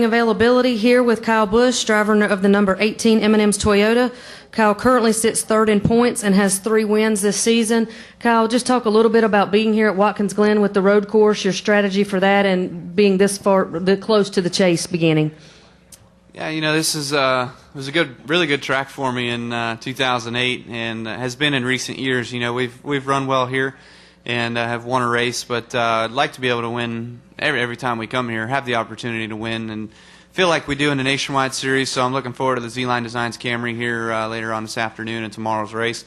availability here with Kyle Busch, driver of the number 18 M&M's Toyota. Kyle currently sits third in points and has 3 wins this season. Kyle, just talk a little bit about being here at Watkins Glen with the road course, your strategy for that, and being this close to the chase beginning. Yeah, this is was a really good track for me in 2008, and has been in recent years. We've run well here and have won a race, but I'd like to be able to win every time we come here, have the opportunity to win, and feel like we do in the Nationwide Series. So I'm looking forward to the Z-Line Designs Camry here later on this afternoon and tomorrow's race.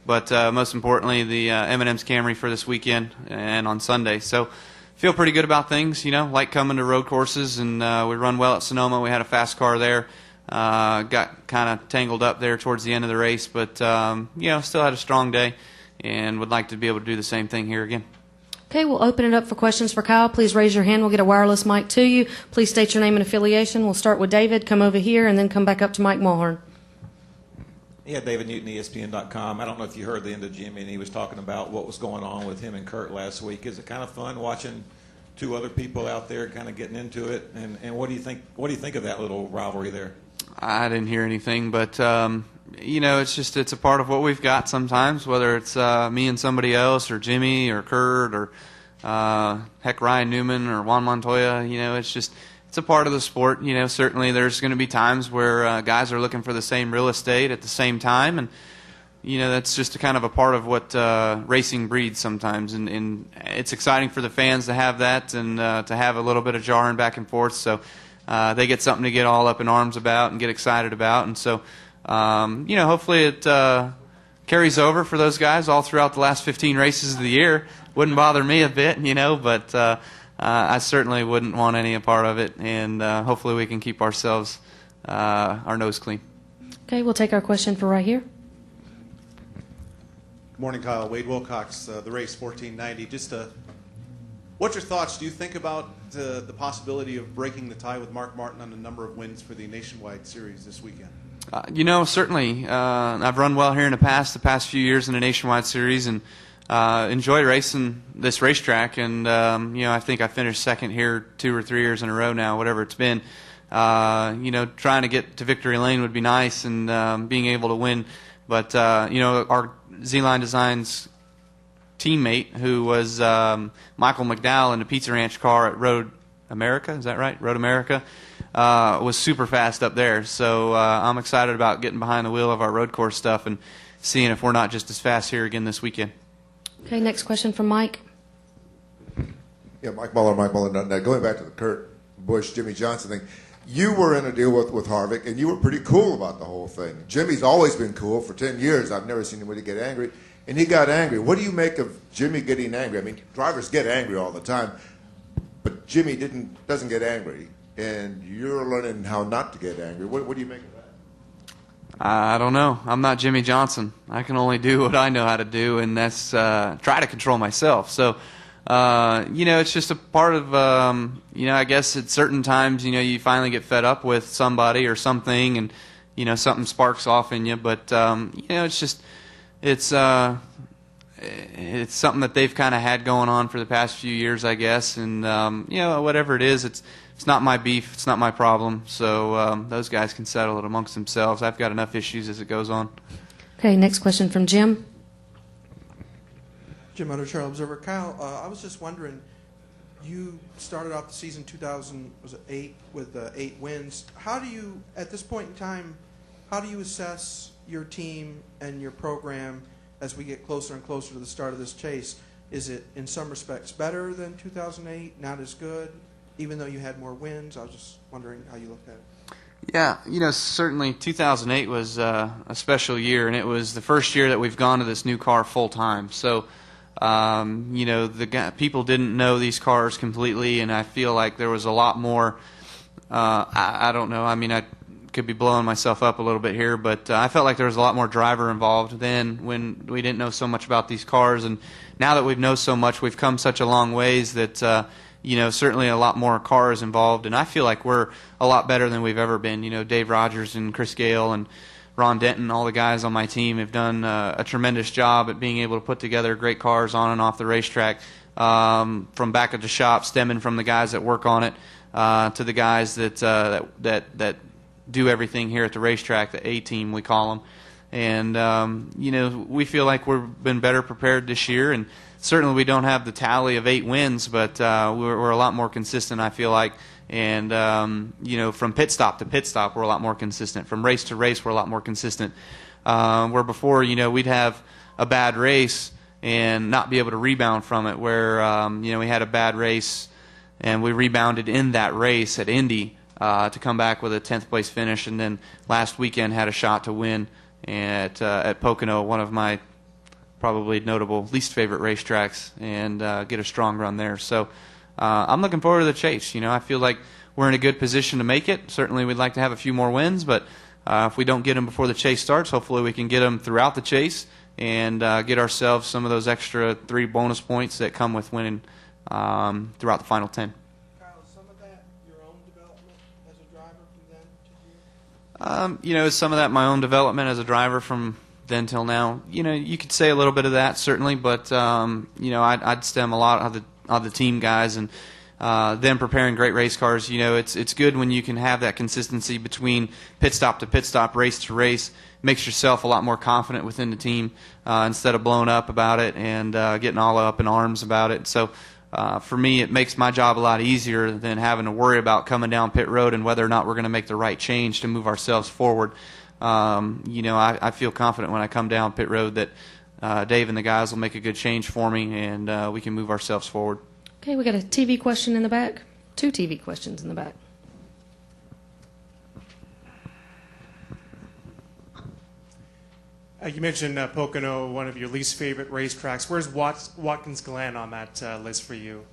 But most importantly, the M&M's Camry for this weekend and on Sunday. So feel pretty good about things. Like coming to road courses, and we run well at Sonoma. We had a fast car there. Got kind of tangled up there towards the end of the race, but still had a strong day, and would like to be able to do the same thing here again. Okay, we'll open it up for questions for Kyle. Please raise your hand. We'll get a wireless mic to you. Please state your name and affiliation. We'll start with David, come over here, and then come back up to Mike Mulhern. Yeah, David Newton, ESPN.com. I don't know if you heard the end of Jimmy, and he was talking about what was going on with him and Kurt last week. Is it kind of fun watching 2 other people out there kind of getting into it? And what do you think? What do you think of that little rivalry there? I didn't hear anything, but it's a part of what we've got sometimes, whether it's me and somebody else, or Jimmy, or Kurt, or heck, Ryan Newman, or Juan Montoya. It's a part of the sport. Certainly there's going to be times where guys are looking for the same real estate at the same time, and that's just a kind of a part of what racing breeds sometimes, and it's exciting for the fans to have that, and to have a little bit of jarring back and forth. So they get something to get all up in arms about and get excited about, and so hopefully it carries over for those guys all throughout the last 15 races of the year. Wouldn't bother me a bit, but I certainly wouldn't want any part of it, and hopefully we can keep ourselves our nose clean. Okay, we'll take our question for right here. Good morning, Kyle. Wade Wilcox, the race 1490. What's your thoughts? Do you think about the possibility of breaking the tie with Mark Martin on the number of wins for the Nationwide Series this weekend? Certainly. I've run well here in the past few years in the Nationwide Series, and enjoy racing this racetrack. And I think I finished second here 2 or 3 years in a row now, whatever it's been. Trying to get to victory lane would be nice, and being able to win. But our Z-Line Designs teammate, who was Michael McDowell in the Pizza Ranch car at Road America, is that right? Road America, was super fast up there. So I'm excited about getting behind the wheel of our road course stuff and seeing if we're not just as fast here again this weekend. Okay, next question from Mike. Yeah, Mike Muller. Now, going back to the Kurt Busch, Jimmy Johnson thing, you were in a deal with Harvick, and you were pretty cool about the whole thing. Jimmy's always been cool. For 10 years, I've never seen anybody get angry, and he got angry. What do you make of Jimmy getting angry? I mean, drivers get angry all the time, but Jimmy doesn't get angry, and you're learning how not to get angry. What do you make of that? I don't know. I'm not Jimmy Johnson. I can only do what I know how to do, and that's try to control myself. So, it's just a part of, I guess at certain times, you finally get fed up with somebody or something, and, something sparks off in you. But, it's something that they've kind of had going on for the past few years, I guess. And, whatever it is, it's not my beef. It's not my problem. So those guys can settle it amongst themselves. I've got enough issues as it goes on. Okay, next question from Jim. Jim Utter, Charlotte Observer. Kyle, I was just wondering, you started off the season 2008 with 8 wins. How do you, at this point in time, how do you assess your team and your program as we get closer and closer to the start of this chase? Is it, in some respects, better than 2008, not as good, even though you had more wins? I was just wondering how you looked at it. Yeah, certainly 2008 was a special year, and it was the first year that we've gone to this new car full time. So, people didn't know these cars completely, and I feel like there was a lot more. I don't know. I mean, I could be blowing myself up a little bit here, but I felt like there was a lot more driver involved then when we didn't know so much about these cars. And now that we know so much, we've come such a long ways that certainly a lot more cars involved, and I feel like we're a lot better than we've ever been. Dave Rogers and Chris Gale and Ron Denton, all the guys on my team have done a tremendous job at being able to put together great cars on and off the racetrack, from back at the shop, stemming from the guys that work on it. to the guys that do everything here at the racetrack, the A team we call them. And we feel like we've been better prepared this year, and certainly we don't have the tally of 8 wins, but we're a lot more consistent, I feel like. And from pit stop to pit stop, we're a lot more consistent. From race to race, we're a lot more consistent. Where before, we'd have a bad race and not be able to rebound from it. Where we had a bad race and we rebounded in that race at Indy to come back with a 10th place finish, and then last weekend had a shot to win at Pocono, one of my probably notable least favorite racetracks, and get a strong run there. So I'm looking forward to the chase. I feel like we're in a good position to make it. Certainly we'd like to have a few more wins, but if we don't get them before the chase starts, hopefully we can get them throughout the chase and get ourselves some of those extra 3 bonus points that come with winning throughout the final 10. Kyle, is some of that your own development as a driver from then to here? Some of that my own development as a driver from then till now. You could say a little bit of that, certainly, but I'd stem a lot of the team guys and them preparing great race cars. It's good when you can have that consistency between pit stop to pit stop, race to race. Makes yourself a lot more confident within the team instead of blowing up about it and getting all up in arms about it. So for me, it makes my job a lot easier than having to worry about coming down pit road and whether or not we're going to make the right change to move ourselves forward. I feel confident when I come down pit road that Dave and the guys will make a good change for me, and we can move ourselves forward. Okay, we got a TV question in the back. 2 TV questions in the back. You mentioned Pocono, one of your least favorite racetracks. Where's Watkins Glen on that list for you?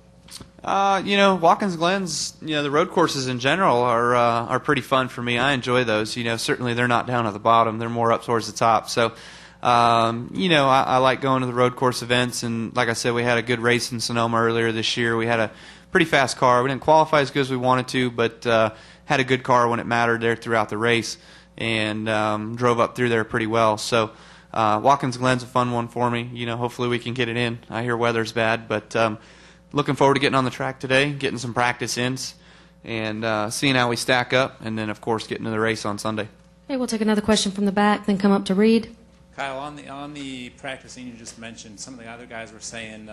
Watkins Glen's, the road courses in general are pretty fun for me. I enjoy those. Certainly they're not down at the bottom; they're more up towards the top. So, I like going to the road course events. And like I said, we had a good race in Sonoma earlier this year. We had a pretty fast car. We didn't qualify as good as we wanted to, but had a good car when it mattered there throughout the race, and drove up through there pretty well. So, Watkins Glen's a fun one for me. Hopefully we can get it in. I hear weather's bad, but looking forward to getting on the track today, getting some practice ins, and seeing how we stack up, and then, of course, getting to the race on Sunday. Okay, we'll take another question from the back, then come up to Reed. Kyle, on the practicing you just mentioned, some of the other guys were saying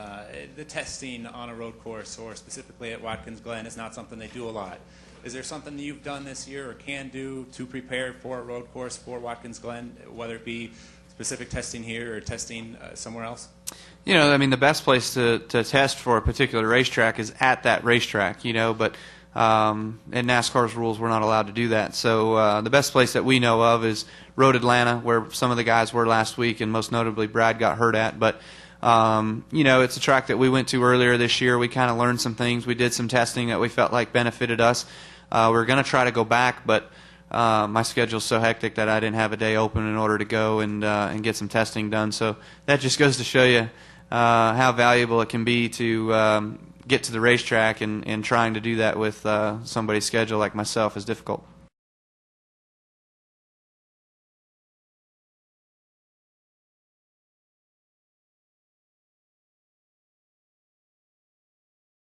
the testing on a road course, or specifically at Watkins Glen, is not something they do a lot. Is there something that you've done this year or can do to prepare for a road course for Watkins Glen, whether it be specific testing here or testing somewhere else? The best place to test for a particular racetrack is at that racetrack, but in NASCAR's rules, we're not allowed to do that. So the best place that we know of is Road Atlanta, where some of the guys were last week, and most notably Brad got hurt at. But, it's a track that we went to earlier this year. We kind of learned some things. We did some testing that we felt like benefited us. We were going to try to go back, but my schedule's so hectic that I didn't have a day open in order to go and get some testing done. So that just goes to show you how valuable it can be to get to the racetrack, and trying to do that with somebody's schedule like myself is difficult.